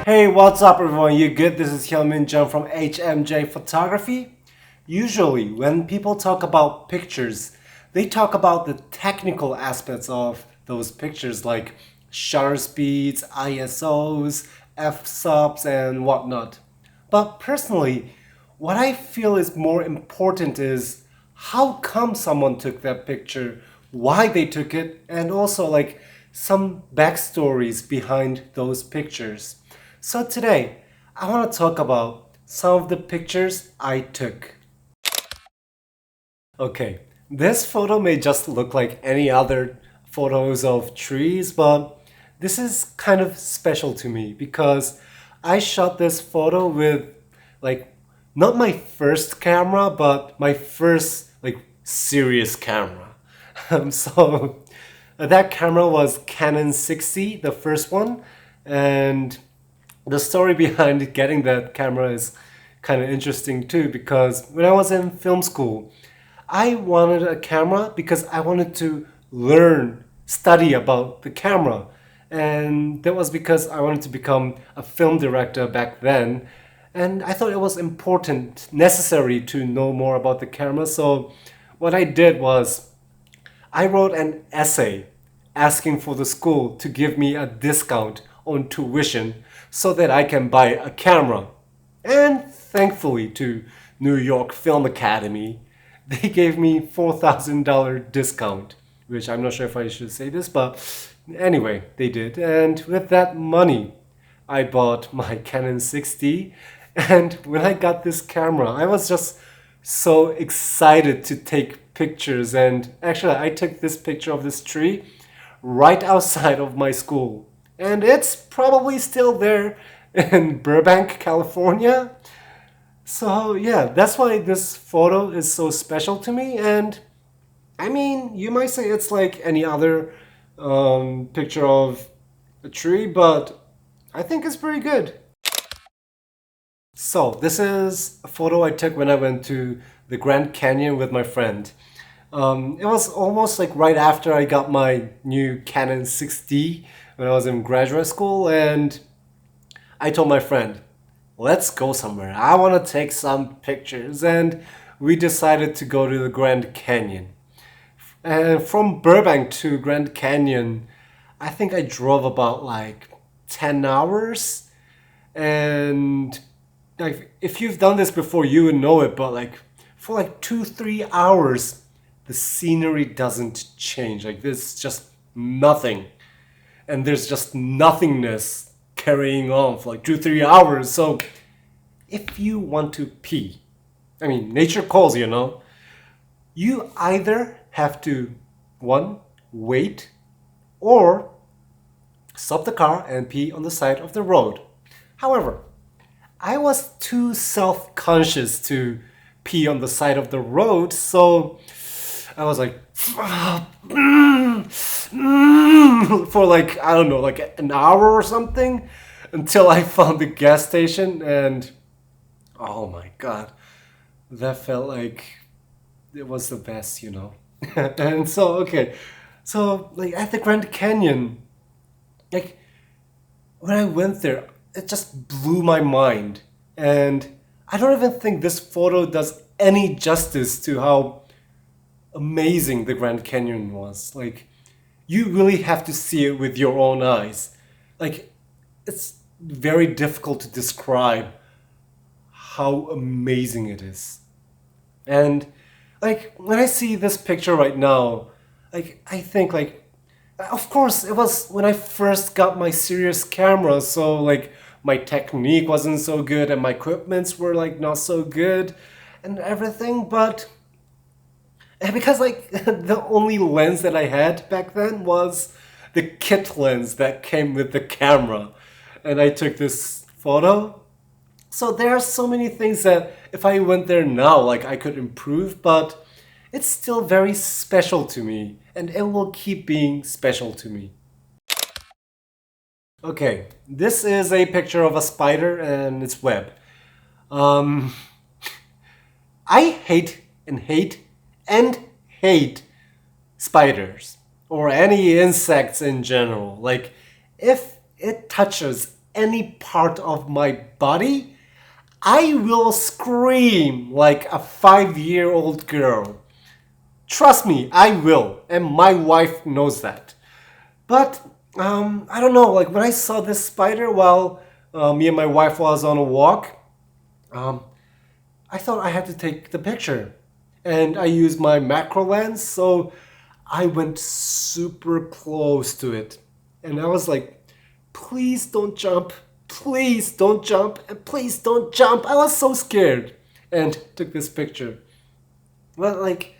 Hey, what's up everyone? You good? This is Hyunmin Jung from HMJ Photography. Usually, when people talk about pictures, they talk about the technical aspects of those pictures like shutter speeds, ISOs, f-stops, and whatnot. But personally, what I feel is more important is how come someone took that picture, why they took it, and also like some backstories behind those pictures. So today, I want to talk about some of the pictures I took. Okay, this photo may just look like any other photos of trees, but this is kind of special to me because I shot this photo with like not my first camera, but my first like serious camera. So that camera was Canon 60, the first one, and the story behind getting that camera is kind of interesting too because when I was in film school, I wanted a camera because I wanted to learn, study about the camera. And that was because I wanted to become a film director back then. And I thought it was important, necessary to know more about the camera. So what I did was I wrote an essay asking for the school to give me a discount on tuition so that I can buy a camera. And thankfully to New York Film Academy, they gave me $4,000 discount, which I'm not sure if I should say this, but anyway, they did. And with that money, I bought my Canon 60. And when I got this camera, I was just so excited to take pictures. And actually, I took this picture of this tree right outside of my school. And it's probably still there in Burbank, California. So, yeah, that's why this photo is so special to me. And I mean, you might say it's like any other picture of a tree, but I think it's pretty good. So, this is a photo I took when I went to the Grand Canyon with my friend. It was almost like right after I got my new Canon 6D when I was in graduate school, and I told my friend, let's go somewhere. I want to take some pictures, and we decided to go to the Grand Canyon. And from Burbank to Grand Canyon, I think I drove about like 10 hours. And like if you've done this before, you would know it, but like for like 2 3 hours the scenery doesn't change. Like there's just nothing, and there's just nothingness carrying on for like 2 3 hours. So if you want to pee, I mean nature calls, you either have to one, wait, or stop the car and pee on the side of the road. However, I was too self-conscious to pee on the side of the road, so I was like for like I don't know, like an hour or something until I found the gas station, and oh my god, that felt like it was the best. And so okay, so like at the Grand Canyon, like when I went there, it just blew my mind. And I don't even think this photo does any justice to how amazing the Grand Canyon was. Like, you really have to see it with your own eyes. Like, it's very difficult to describe how amazing it is. And, like, when I see this picture right now, like, I think, like, of course, it was when I first got my serious camera, so like my technique wasn't so good and my equipments were like not so good and everything, but and because like the only lens that I had back then was the kit lens that came with the camera, and I took this photo. So there are so many things that if I went there now, like I could improve, but it's still very special to me, and it will keep being special to me. Okay, this is a picture of a spider and its web. Um, I hate spiders or any insects in general. Like, if it touches any part of my body, I will scream like a 5-year-old girl. Trust me, I will, and my wife knows that. But I don't know. Like when I saw this spider while me and my wife was on a walk, um, I thought I had to take the picture, and I used my macro lens, so I went super close to it, and I was like, "Please don't jump, please don't jump, and please don't jump." I was so scared, and took this picture. Well, like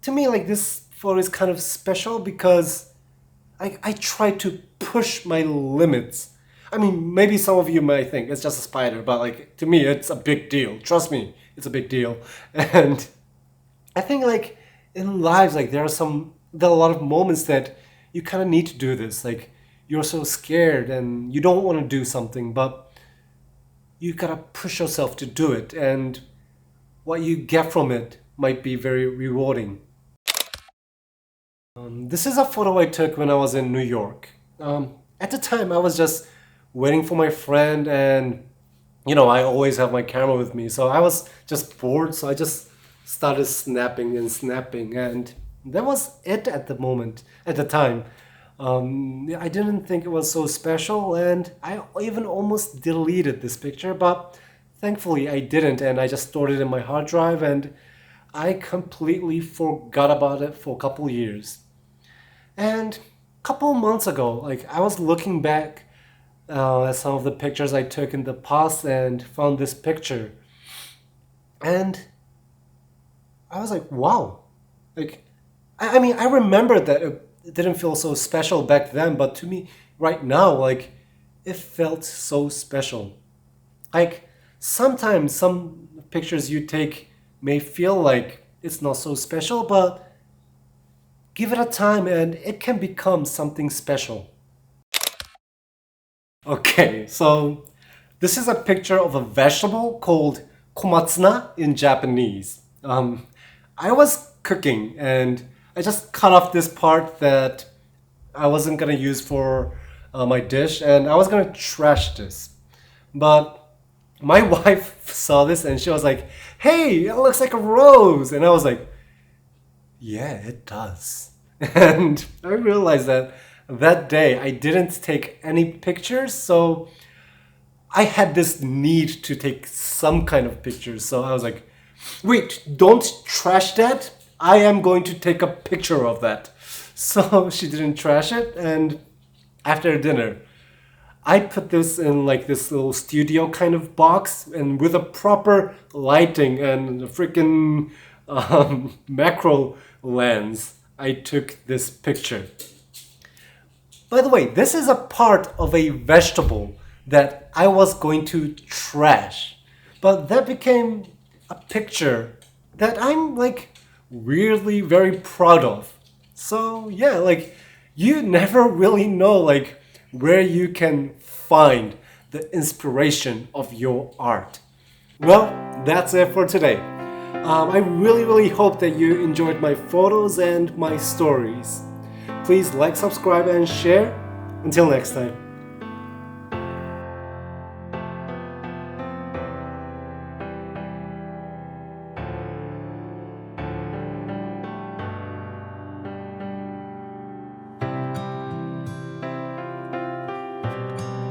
to me, like this photo is kind of special because I try to push my limits. I mean, maybe some of you might think it's just a spider, but like to me, it's a big deal. Trust me, it's a big deal. And I think like in lives, like there are a lot of moments that you kind of need to do this. Like you're so scared and you don't want to do something, but you gotta push yourself to do it, and what you get from it might be very rewarding. This is a photo I took when I was in New York. At the time, I was just waiting for my friend, and I always have my camera with me, so I was just bored, so I just started snapping and snapping, and that was it at the moment, at the time. I didn't think it was so special, and I even almost deleted this picture, but thankfully I didn't, and I just stored it in my hard drive, and I completely forgot about it for a couple years. And a couple months ago, like I was looking back at some of the pictures I took in the past and found this picture. And I was like, wow. Like, I mean, I remember that it didn't feel so special back then, but to me, right now, like, it felt so special. Like, sometimes some pictures you take may feel like it's not so special, but give it a time and it can become something special. Okay, so this is a picture of a vegetable called komatsuna in Japanese. I was cooking and I just cut off this part that I wasn't gonna use for my dish, and I was gonna trash this. But my wife saw this and she was like, "Hey, it looks like a rose." And I was like, "Yeah, it does." And I realized that that day I didn't take any pictures, so I had this need to take some kind of pictures. So I was like, "Wait, don't trash that. I am going to take a picture of that." So she didn't trash it, and after dinner, I put this in like this little studio kind of box, and with a proper lighting and a freaking macro lens, I took this picture. By the way, this is a part of a vegetable that I was going to trash, but that became a picture that I'm like weirdly very proud of. So yeah, like you never really know like where you can find the inspiration of your art. Well, that's it for today. I really hope that you enjoyed my photos and my stories. Please like, subscribe, and share. Until next time.